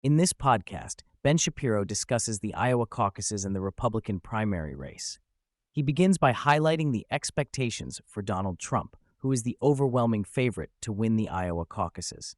In this podcast, Ben Shapiro discusses the Iowa caucuses and the Republican primary race. He begins by highlighting the expectations for Donald Trump, who is the overwhelming favorite to win the Iowa caucuses.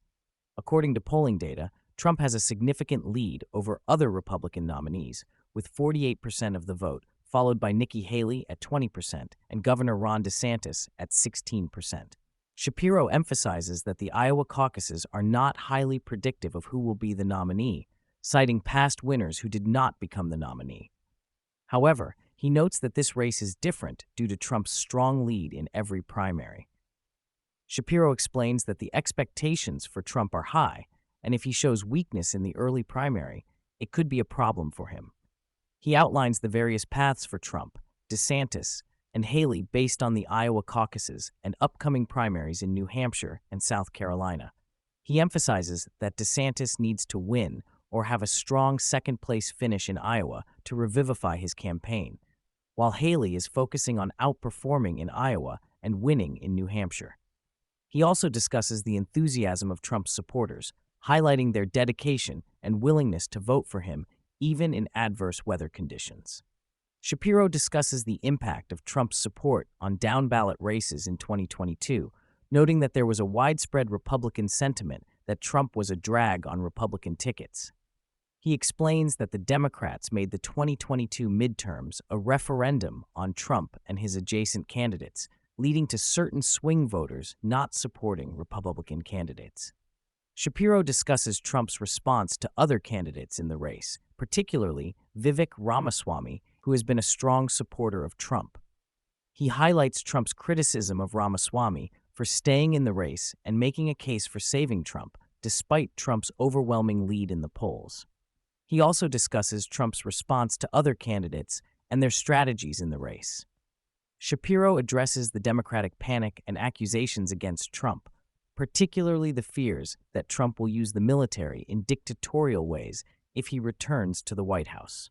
According to polling data, Trump has a significant lead over other Republican nominees, with 48% of the vote, followed by Nikki Haley at 20% and Governor Ron DeSantis at 16%. Shapiro emphasizes that the Iowa caucuses are not highly predictive of who will be the nominee, citing past winners who did not become the nominee. However, he notes that this race is different due to Trump's strong lead in every primary. Shapiro explains that the expectations for Trump are high, and if he shows weakness in the early primary, it could be a problem for him. He outlines the various paths for Trump, DeSantis, and Haley based on the Iowa caucuses and upcoming primaries in New Hampshire and South Carolina. He emphasizes that DeSantis needs to win or have a strong second-place finish in Iowa to revivify his campaign, while Haley is focusing on outperforming in Iowa and winning in New Hampshire. He also discusses the enthusiasm of Trump's supporters, highlighting their dedication and willingness to vote for him even in adverse weather conditions. Shapiro discusses the impact of Trump's support on down-ballot races in 2022, noting that there was a widespread Republican sentiment that Trump was a drag on Republican tickets. He explains that the Democrats made the 2022 midterms a referendum on Trump and his adjacent candidates, leading to certain swing voters not supporting Republican candidates. Shapiro discusses Trump's response to other candidates in the race, particularly Vivek Ramaswamy, who has been a strong supporter of Trump. He highlights Trump's criticism of Ramaswamy for staying in the race and making a case for saving Trump, despite Trump's overwhelming lead in the polls. He also discusses Trump's response to other candidates and their strategies in the race. Shapiro addresses the Democratic panic and accusations against Trump, particularly the fears that Trump will use the military in dictatorial ways if he returns to the White House.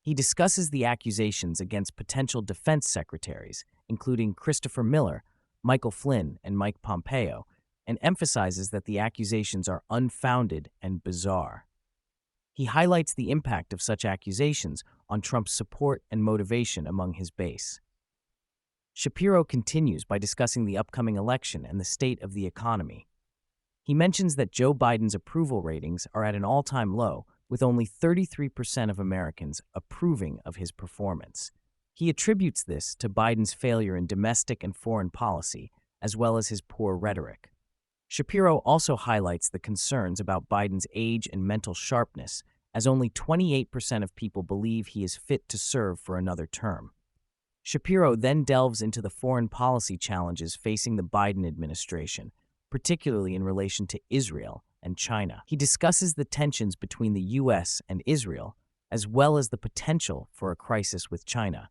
He discusses the accusations against potential defense secretaries, including Christopher Miller, Michael Flynn, and Mike Pompeo, and emphasizes that the accusations are unfounded and bizarre. He highlights the impact of such accusations on Trump's support and motivation among his base. Shapiro continues by discussing the upcoming election and the state of the economy. He mentions that Joe Biden's approval ratings are at an all-time low, with only 33% of Americans approving of his performance. He attributes this to Biden's failure in domestic and foreign policy, as well as his poor rhetoric. Shapiro also highlights the concerns about Biden's age and mental sharpness, as only 28% of people believe he is fit to serve for another term. Shapiro then delves into the foreign policy challenges facing the Biden administration, particularly in relation to Israel and China. He discusses the tensions between the U.S. and Israel, as well as the potential for a crisis with China.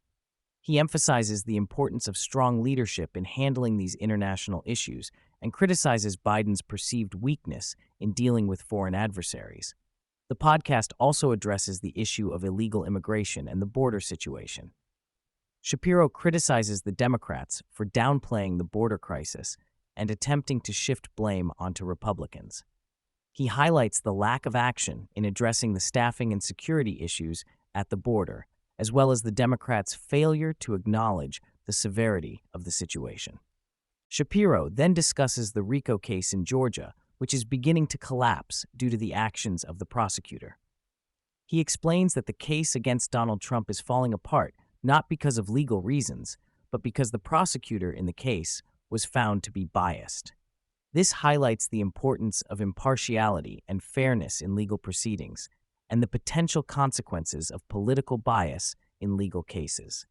He emphasizes the importance of strong leadership in handling these international issues and criticizes Biden's perceived weakness in dealing with foreign adversaries. The podcast also addresses the issue of illegal immigration and the border situation. Shapiro criticizes the Democrats for downplaying the border crisis and attempting to shift blame onto Republicans. He highlights the lack of action in addressing the staffing and security issues at the border, as well as the Democrats' failure to acknowledge the severity of the situation. Shapiro then discusses the RICO case in Georgia, which is beginning to collapse due to the actions of the prosecutor. He explains that the case against Donald Trump is falling apart not because of legal reasons, but because the prosecutor in the case was found to be biased. This highlights the importance of impartiality and fairness in legal proceedings and the potential consequences of political bias in legal cases.